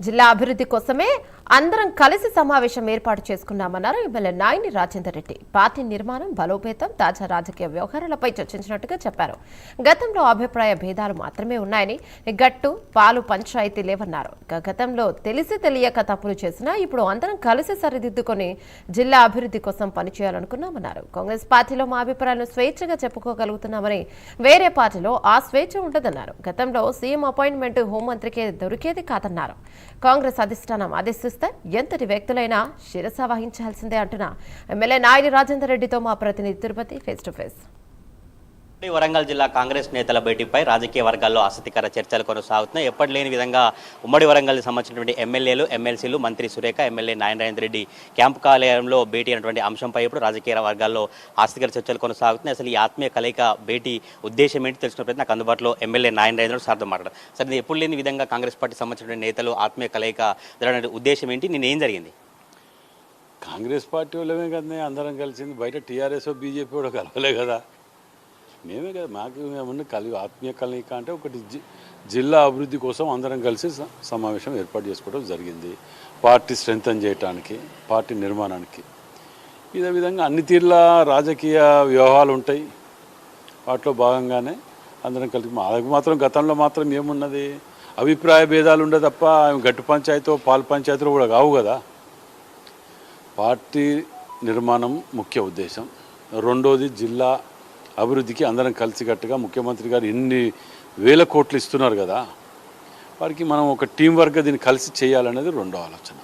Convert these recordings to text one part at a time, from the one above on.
జిల్లా అభివృద్ధి కోసమే అందరం కలిసి సమావేశం ఏర్పాటు చేసుకున్నామన్నారు ఎమ్మెల్యే నాయని రాజేందర్ రెడ్డి. పార్టీ నిర్మాణం, బలోపేతం, తాజా రాజకీయ వ్యవహారాలపై చర్చించినట్టుగా చెప్పారు. గతంలో అభిప్రాయ భేదాలు మాత్రమే ఉన్నాయని, గట్టు పాలు పంచాయతీ లేవన్నారు. గతంలో తెలిసి తెలియక తప్పులు చేసినా ఇప్పుడు అందరం కలిసి సరిదిద్దుకొని జిల్లా అభివృద్ధి కోసం పనిచేయాలనుకున్నామన్నారు. కాంగ్రెస్ పార్టీలో మా అభిప్రాయాలను స్వేచ్ఛగా చెప్పుకోగలుగుతున్నామని, వేరే పార్టీలో ఆ స్వేచ్ఛ ఉండదన్నారు. గతంలో సీఎం అపాయింట్మెంట్ హోంమంత్రికే దొరికేది కాదన్నారు. కాంగ్రెస్ అధిష్టానం ఆదేశిస్తే ఎంతటి వ్యక్తులైనా శిరస వహించాల్సిందే అంటున్న ఎమ్మెల్యే నాయని రాజేందర్ రెడ్డితో మా ప్రతినిధి Tirupati face to face. Warangal జిల్లా కాంగ్రెస్ నేతల భేటీపై రాజకీయ వర్గాల్లో ఆసక్తికర చర్చలు కొనసాగుతున్నాయి. ఎప్పటి లేని విధంగా ఉమ్మడి వరంగల్కి సంబంధించినటువంటి ఎమ్మెల్యేలు, ఎమ్మెల్సీలు, మంత్రి సురేఖ, ఎమ్మెల్యే నాయని రాజేందర్ రెడ్డి క్యాంపు కార్యాలయంలో భేటీ అయినటువంటి అంశంపై ఇప్పుడు రాజకీయ వర్గాల్లో ఆసక్తికర చర్చలు కొనసాగుతున్నాయి. అసలు ఈ ఆత్మీయ కలయిక భేటీ ఉద్దేశం ఏంటి తెలుసుకున్నప్పుడు నాకు అందుబాటులో ఎమ్మెల్యే నాయని రాజేందర్ సార్తో మాట్లాడారు. సరే, ఇది ఎప్పుడు లేని విధంగా కాంగ్రెస్ పార్టీ సంబంధించిన నేతలు ఆత్మీయ కలయిక జరగడానికి ఉద్దేశం ఏంటి? నేను ఏం జరిగింది? కాంగ్రెస్ పార్టీ వాళ్ళమే కదా అందరం కలిసింది, బయట టీఆర్ఎస్ బీజేపీ కూడా కలవలే కదా, మేమే కదా. మాకు ఏమన్నా ఆత్మీయ కలయిక అంటే ఒకటి జిల్లా అభివృద్ధి కోసం అందరం కలిసి సమావేశం ఏర్పాటు చేసుకోవడం జరిగింది. పార్టీ స్ట్రెంగ్తన్ చేయడానికి, పార్టీ నిర్మాణానికి. ఇదే విధంగా అన్ని తీర్ల రాజకీయ వ్యవహారాలు ఉంటాయి, వాటిలో భాగంగానే అందరం కలిసి. మాకు మాత్రం గతంలో మాత్రం ఏమున్నది, అభిప్రాయ భేదాలు ఉండే తప్ప గట్టు పంచాయతీ పాల పంచాయతీలు కూడా కావు కదా. పార్టీ నిర్మాణం ముఖ్య ఉద్దేశం. రెండోది జిల్లా అభివృద్ధికి అందరం కలిసికట్టుగా ముఖ్యమంత్రి గారు ఎన్ని వేల కోట్లు ఇస్తున్నారు కదా, వారికి మనం ఒక టీం వర్క్గా దీన్ని కలిసి చేయాలనేది రెండో ఆలోచన.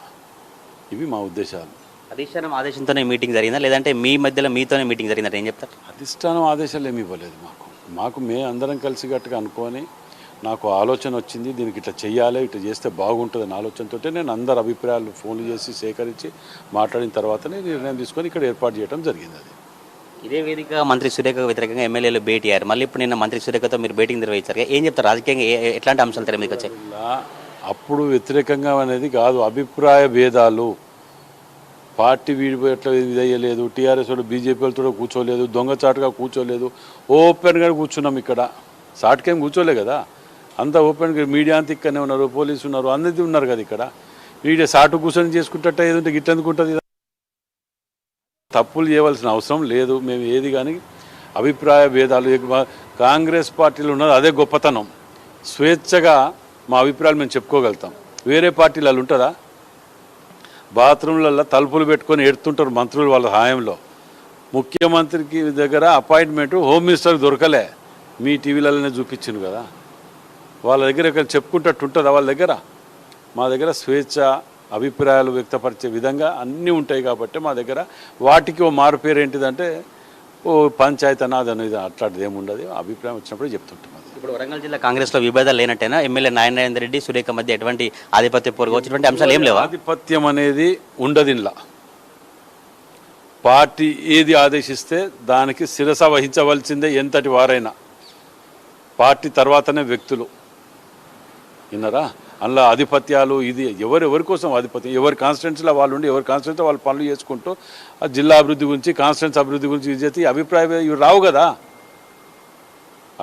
ఇవి మా ఉద్దేశాలు. అధిష్టానం ఆదేశంతోనే మీటింగ్ జరిగిందా, లేదంటే మీ మధ్యలో మీతోనే మీటింగ్ జరిగిందంటే ఏం చెప్తారు? అధిష్టానం ఆదేశాలు ఏమి ఇవ్వలేదు మాకు అందరం కలిసికట్టుగా అనుకొని నాకు ఆలోచన వచ్చింది, దీనికి ఇట్లా చెయ్యాలి, ఇట్లా చేస్తే బాగుంటుంది అనే ఆలోచనతో నేను అందరు అభిప్రాయాలు ఫోన్లు చేసి సేకరించి మాట్లాడిన తర్వాతనే నిర్ణయం తీసుకొని ఇక్కడ ఏర్పాటు చేయడం జరిగింది. అది ఇదే వేదిక మంత్రి సురేఖ వ్యతిరేకంగా ఎమ్మెల్యేలు భేటీ అయ్యారు. మళ్ళీ ఇప్పుడు నిన్న మంత్రి సురేఖతో మీరు భేటీ నిర్వహించారు. ఏం చెప్తారు? రాజకీయంగా ఎట్లాంటి అంశాలు తెర మీదకి వచ్చాయి? అప్పుడు వ్యతిరేకంగా అనేది కాదు, అభిప్రాయ భేదాలు. పార్టీ వీడిపోయేట్లా ఇదయ్యలేదు, టీఆర్ఎస్ వాళ్ళు బీజేపీ వాళ్ళతో కూర్చోలేదు, దొంగచాటుగా కూర్చోలేదు, ఓపెన్గా కూర్చున్నాం. ఇక్కడ చాటుకేం కూర్చోలే కదా, అంతా ఓపెన్గా. మీడియా అంతా ఇక్కడనే ఉన్నారు, పోలీసు ఉన్నారు, అందరిది ఉన్నారు కదా. ఇక్కడ మీడియా సాటు కూర్చొని చేసుకుంటట్ట ఏదంటే గిట్టెందుకుంటుంది. తప్పులు చేయవలసిన అవసరం లేదు. మేము ఏది కానీ అభిప్రాయ భేదాలు, కాంగ్రెస్ పార్టీలో ఉన్నది అదే గొప్పతనం. స్వేచ్ఛగా మా అభిప్రాయాలు మేము చెప్పుకోగలుగుతాం. వేరే పార్టీలలో ఉంటుందా? బాత్రూమ్లలో తలుపులు పెట్టుకొని ఎడుతుంటారు మంత్రులు వాళ్ళ హాయంలో. ముఖ్యమంత్రికి దగ్గర అపాయింట్మెంట్ హోమ్ మినిస్టర్కి దొరకలే, మీ టీవీలలోనే చూపించింది కదా. వాళ్ళ దగ్గర ఇక్కడ చెప్పుకుంటట్టు ఉంటుందా వాళ్ళ దగ్గర? మా దగ్గర స్వేచ్ఛ, అభిప్రాయాలు వ్యక్తపరిచే విధంగా అన్నీ ఉంటాయి కాబట్టి మా దగ్గర. వాటికి ఓ మారు పేరు ఏంటిదంటే ఓ పంచాయతీ అనాది అనేది అట్లాంటిది ఏముండదు. అభిప్రాయం వచ్చినప్పుడు చెప్తుంటాం. ఇప్పుడు వరంగల్ జిల్లా కాంగ్రెస్లో విభేదాలు లేనట్టేనా? ఎమ్మెల్యే నాయని రాజేందర్ రెడ్డి, సురేఖ మధ్య ఎటువంటి ఆధిపత్య పోరుగా వచ్చినటువంటి అంశాలు ఏం లేవా? ఆధిపత్యం అనేది ఉండదు ఇంట్లో. పార్టీ ఏది ఆదేశిస్తే దానికి శిరస వహించవలసిందే, ఎంతటి వారైనా. పార్టీ తర్వాతనే వ్యక్తులు. విన్నారా? అందులో ఆధిపత్యాలు ఇది ఎవరి కోసం ఆధిపత్యం? ఎవరి కాన్స్టిట్యున్సీలో వాళ్ళు ఉండి ఎవరి కాన్స్టిట్యున్సీలో వాళ్ళు పనులు చేసుకుంటూ ఆ జిల్లా అభివృద్ధి గురించి, కాన్స్టిట్యున్సీ అభివృద్ధి గురించి ఇది చేసి అభిప్రాయం ఇవి రావు కదా.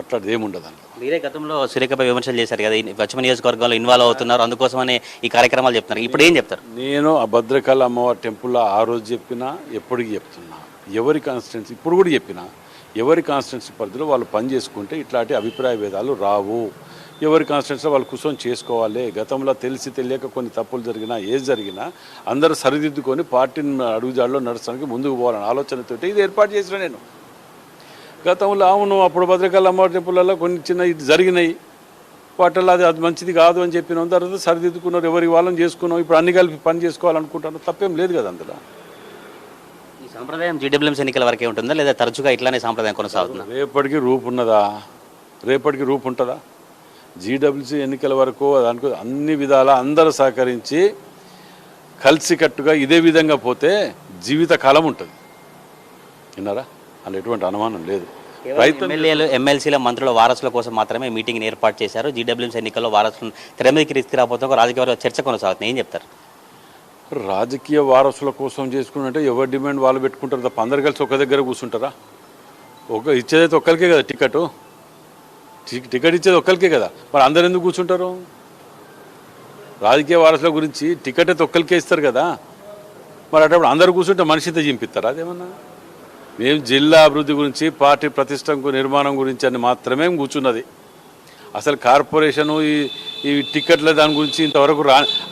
అట్లాంటిది ఏముండదు అందులో. మీరే గతంలో సురేఖపై విమర్శలు చేశారు కదా, పశ్చిమ నియోజకవర్గంలో ఇన్వాల్వ్ అవుతున్నారు, అందుకోసమనే ఈ కార్యక్రమాలు చెప్తున్నారు. ఇప్పుడు ఏం చెప్తారు? నేను ఆ భద్రకాళి అమ్మవారి టెంపుల్లో ఆ రోజు చెప్పినా, ఎప్పటికీ చెప్తున్నా, ఎవరి కాన్స్టిట్యున్సీ ఇప్పుడు కూడా చెప్పినా, ఎవరి కాన్స్టిట్యున్సీ పరిధిలో వాళ్ళు పని చేసుకుంటే ఇట్లాంటి అభిప్రాయ భేదాలు రావు. ఎవరి కాన్స్టిట్యున్సీలో వాళ్ళు కూర్చొని చేసుకోవాలి. గతంలో తెలిసి తెలియక కొన్ని తప్పులు జరిగినా, ఏది జరిగినా అందరూ సరిదిద్దుకొని పార్టీని అడుగుజాడలో నడచడానికి ముందుకు పోవాలని ఆలోచనతో ఇది ఏర్పాటు చేసిన నేను. గతంలో అవును, అప్పుడు భద్రకాళి అమ్మవారి టెంపుల్లో కొన్ని చిన్న ఇది జరిగినాయి, వాటిల్లో అది మంచిది కాదు అని చెప్పిన తర్వాత సరిదిద్దుకున్నారు, ఎవరి వాళ్ళని చేసుకున్నాం. ఇప్పుడు అన్ని కలిపి పని చేసుకోవాలనుకుంటాను, తప్పేం లేదు కదా అందులో. ఈ సాంప్రదాయం జీడబ్ల్యూఎంసీ ఎన్నికల వరకే ఉంటుందా, లేదా తరచుగా ఇట్లానే సాంప్రదాయం కొనసాగుతుందా? రేపటికి రూపు ఉన్నదా? రేపటికి రూపు ఉంటుందా? జీడబ్ల్యూసీ ఎన్నికల వరకు దానికి అన్ని విధాల అందరూ సహకరించి కలిసికట్టుగా ఇదే విధంగా పోతే జీవితకాలం ఉంటుంది. విన్నారా? అని ఎటువంటి అనుమానం లేదు. ఎమ్మెల్యేలు, ఎమ్మెల్సీల, మంత్రుల వారసుల కోసం మాత్రమే మీటింగ్ ఏర్పాటు చేశారు. జీడబ్ల్యూఎంసీ ఎన్నికల్లో వారసులను తెర మీదకి తీసుకురాబోతే ఒక రాజకీయ చర్చ కొనసాగుతుంది. ఏం చెప్తారు? రాజకీయ వారసుల కోసం చేసుకున్నట్టే ఎవరి డిమాండ్ వాళ్ళు పెట్టుకుంటారు తప్ప అందరు కలిసి ఒక దగ్గర కూర్చుంటారా? ఇచ్చేదైతే ఒక్కరికే కదా టికెట్ ఇచ్చేది ఒక్కరికే కదా, మరి అందరు ఎందుకు కూర్చుంటారు? రాజకీయ వారసుల గురించి టికెట్ అయితే ఒక్కరికే ఇస్తారు కదా, మరి అటప్పుడు అందరు కూర్చుంటే మనిషితో చింపిస్తారు. అదేమన్నా మేము జిల్లా అభివృద్ధి గురించి, పార్టీ ప్రతిష్టకు నిర్మాణం గురించి అని మాత్రమే కూర్చున్నది. అసలు కార్పొరేషను ఈ టికెట్ల దాని గురించి ఇంతవరకు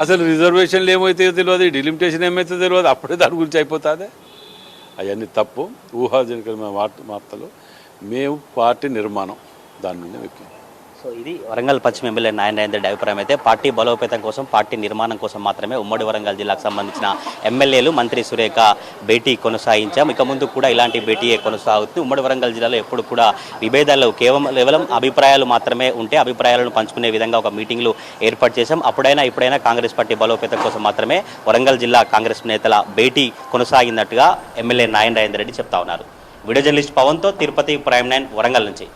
అసలు రిజర్వేషన్లు ఏమైతే తెలియదు, డిలిమిటేషన్ ఏమైతే తెలియదు, అప్పుడే దాని గురించి అయిపోతుంది. అవన్నీ తప్పు, ఊహాజనికమైన వార్తలు. మేము పార్టీ నిర్మాణం దాని మీద వ్యక్తి. సో ఇది వరంగల్ పశ్చిమ ఎమ్మెల్యే నారాయణ రెడ్డి అభిప్రాయం. అయితే పార్టీ బలోపేతం కోసం, పార్టీ నిర్మాణం కోసం మాత్రమే ఉమ్మడి వరంగల్ జిల్లాకు సంబంధించిన ఎమ్మెల్యేలు, మంత్రి సురేఖ భేటీ కొనసాగించాం. ఇక ముందు కూడా ఇలాంటి భేటీయే కొనసాగుతుంది. ఉమ్మడి వరంగల్ జిల్లాలో ఎప్పుడు కూడా విభేదాలు కేవలం అభిప్రాయాలు మాత్రమే ఉంటే అభిప్రాయాలను పంచుకునే విధంగా ఒక మీటింగ్లు ఏర్పాటు చేశాం. ఇప్పుడైనా కాంగ్రెస్ పార్టీ బలోపేతం కోసం మాత్రమే వరంగల్ జిల్లా కాంగ్రెస్ నేతల భేటీ కొనసాగినట్టుగా ఎమ్మెల్యే నారాయణ రెడ్డి చెప్తా ఉన్నారు. వీడియో జర్నలిస్ట్ పవన్తో తిరుపతి ప్రైమ్ 9 వరంగల్ నుంచి.